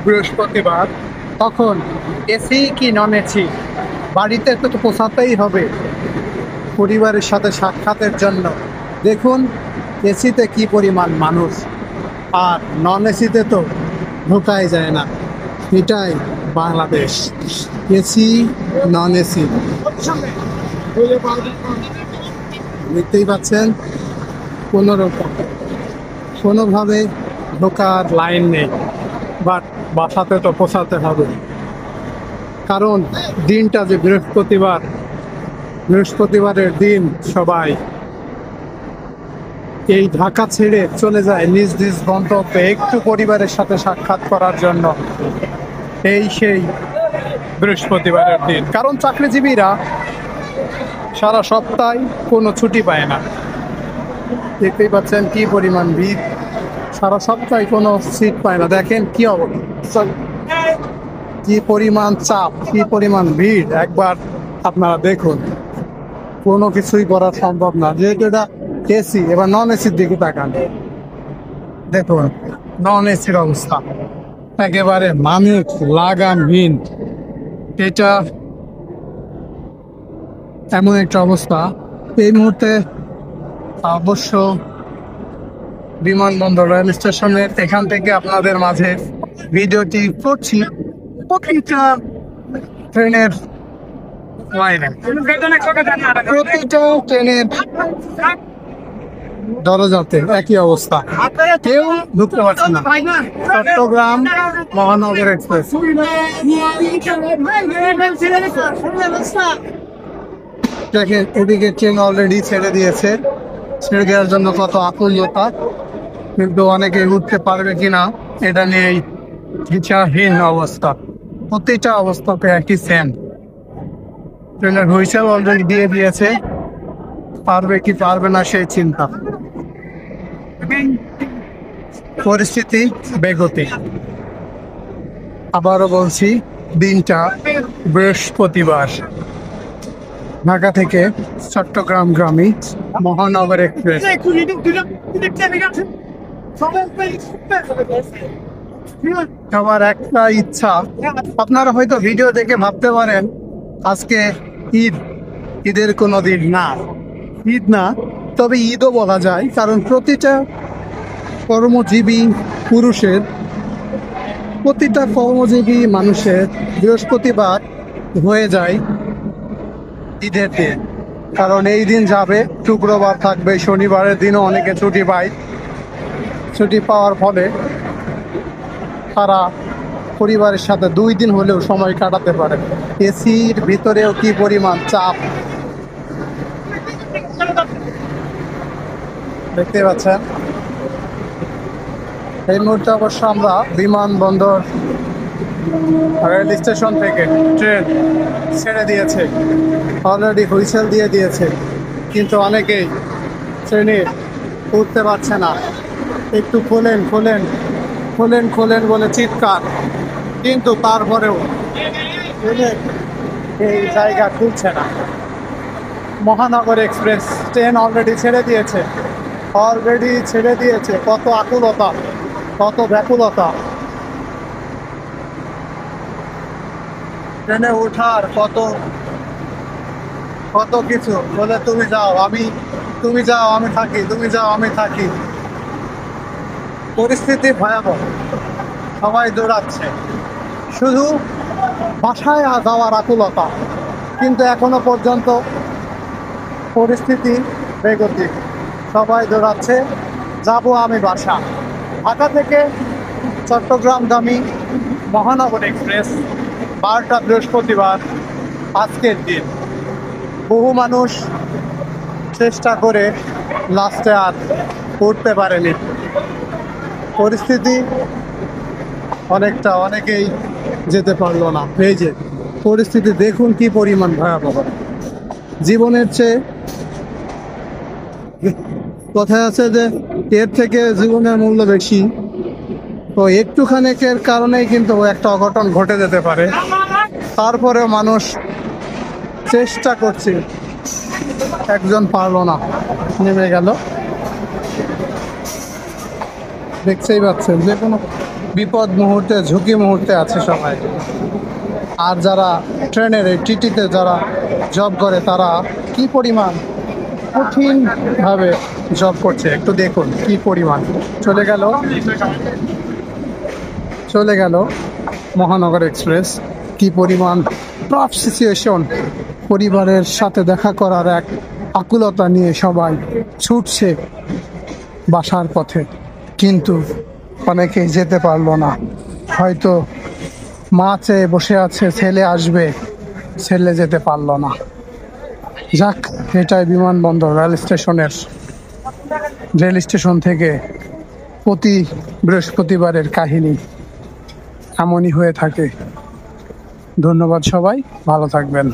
বৃহস্পতিবার, তখন এসি কি নন এসি বাড়িতে তো পোষাতেই হবে পরিবারের সাথে সাক্ষাতের জন্য। দেখুন এসিতে কি পরিমাণ মানুষ, আর নন এসিতে তো ঢোকাই যায় না। এটাই বাংলাদেশ, এসি নন এসি। দেখতেই পাচ্ছেন কোনোভাবে ঢোকার লাইন নেই, বাট বাসাতে তো পোষাতে হবে। কারণ দিনটা যে বৃহস্পতিবারের দিন সবাই এই ঢাকা ছেড়ে চলে যায় নিজ নিজ গন্তব্যে একটু পরিবারের সাথে সাক্ষাৎ করার জন্য। সেই বৃহস্পতিবারের দিন, কারণ চাকরিজীবীরা সারা সপ্তাহে কোনো ছুটি পায় না। দেখতেই পাচ্ছেন কি পরিমাণ ভিড়, সারা সপ্তাহে কোনো সিট পায় না। দেখেন কি অবস্থা, কি পরিমাণ চাপ, কি পরিমাণ ভিড়, একবার আপনারা দেখুন। কোনো কিছুই করা সম্ভব না, যেহেতু এটা এসি। এবার নন এসির দিকে তাকান, দেখুন নন এসির অবস্থা একেবারে মানুষ লাগামহীন। এটা এমন একটা অবস্থা এই মুহূর্তে। অবশ্য বিমানবন্দর রেল স্টেশনের এখান থেকে আপনাদের মাঝে ভিডিওটি করছি। প্রতিটা ট্রেনের দরজাতে একই অবস্থা, কেউ ঢুকতে পারছে না। চট্টগ্রাম মহানগর এক্সপ্রেস, দেখেন ওদিকে ট্রেন অলরেডি ছেড়ে দিয়েছে। ছেড়ে দেওয়ার জন্য কত আকুলতা, কিন্তু অনেকে উঠতে পারবে কিনা এটা নিয়েই দিশাহীন অবস্থা। প্রতিটা অবস্থাতে একই সেম। ট্রেনের হুইসেল অলরেডি দিয়ে দিয়েছে, পারবে কি পারবে না সেই চিন্তা। পরিস্থিতি বেগতিক। আবারও বলছি, দিনটা বৃহস্পতিবার। ঢাকা থেকে চট্টগ্রামগামী মহানগর এক্সপ্রেস। আমার একটা ইচ্ছা, আপনারা হয়তো ভিডিও দেখে ভাবতে পারেন আজকে ঈদের কোনো দিন না, ঈদ না, তবে ঈদও বলা যায়। কারণ প্রতিটা কর্মজীবী মানুষের বৃহস্পতিবার হয়ে যায় ঈদের দিন। কারণ এই দিন যাবে, শুক্রবার থাকবে, শনিবারের দিনও অনেকে ছুটি পায়। ছুটি পাওয়ার ফলে তারা পরিবারের সাথে 2 দিন হলেও সময় কাটাতে পারে। এসির ভিতরেও কি পরিমাণ চাপ দেখতে পাচ্ছেন। এই মুহূর্তে অবশ্য আমরা বিমানবন্দর রেল স্টেশন থেকে ট্রেন ছেড়ে দিয়েছে, অলরেডি হুইসেল দিয়ে দিয়েছে, কিন্তু অনেকেই ট্রেনে উঠতে পারছে না। একটু খোলেন বলে চিৎকার, কিন্তু তারপরেও এই জায়গা খুলছে না। মহানগর এক্সপ্রেস ট্রেন অলরেডি ছেড়ে দিয়েছে। কত আকুলতা, কত ব্যাকুলতা, ট্রেনে ওঠার কত কিছু বলে, তুমি যাও আমি থাকি। পরিস্থিতি ভয়াবহ, সবাই দৌড়াচ্ছে, শুধু বাসায় যাওয়ার আকুলতা, কিন্তু এখনো পর্যন্ত পরিস্থিতি বেগতিক। সবাই দৌড়াচ্ছে, যাবো আমি বাসা। ঢাকা থেকে চট্টগ্রামগামী মহানগর এক্সপ্রেস 12টা বৃহস্পতিবার, আজকের দিন। বহু মানুষ চেষ্টা করে লাস্টে আর উঠতে পারেনি। পরিস্থিতি অনেকেই যেতে পারলো না। এই যে পরিস্থিতি দেখুন কি পরিমাণ ভয়াবহ। জীবনের চেয়ে কথায় আছে যে এর থেকে জীবনের মূল্য বেশি। তো একটুখানিকের কারণেই কিন্তু একটা অঘটন ঘটে যেতে পারে। তারপরে মানুষ চেষ্টা করছে, একজন পারলো না, নেমে গেল। দেখতেই পাচ্ছেন যে কোনো বিপদ মুহূর্তে, ঝুঁকি মুহূর্তে আছে সবাই। আর যারা ট্রেনের এই টিটিতে যারা জব করে তারা কি পরিমাণ কঠিনভাবে জব করছে একটু দেখুন কি পরিমাণ। চলে গেল মহানগর এক্সপ্রেস। কি পরিমাণ টাফ সিচুয়েশন, পরিবারের সাথে দেখা করার এক আকুলতা নিয়ে সবাই ছুটছে বাসার পথে, কিন্তু অনেকে যেতে পারলো না। হয়তো মা চেয়ে বসে আছে ছেলে আসবে, ছেলে যেতে পারলো না। যাক, এটাই বিমানবন্দর রেল স্টেশন থেকে প্রতি বৃহস্পতিবারের কাহিনী এমনই হয়ে থাকে। ধন্যবাদ সবাই, ভালো থাকবেন।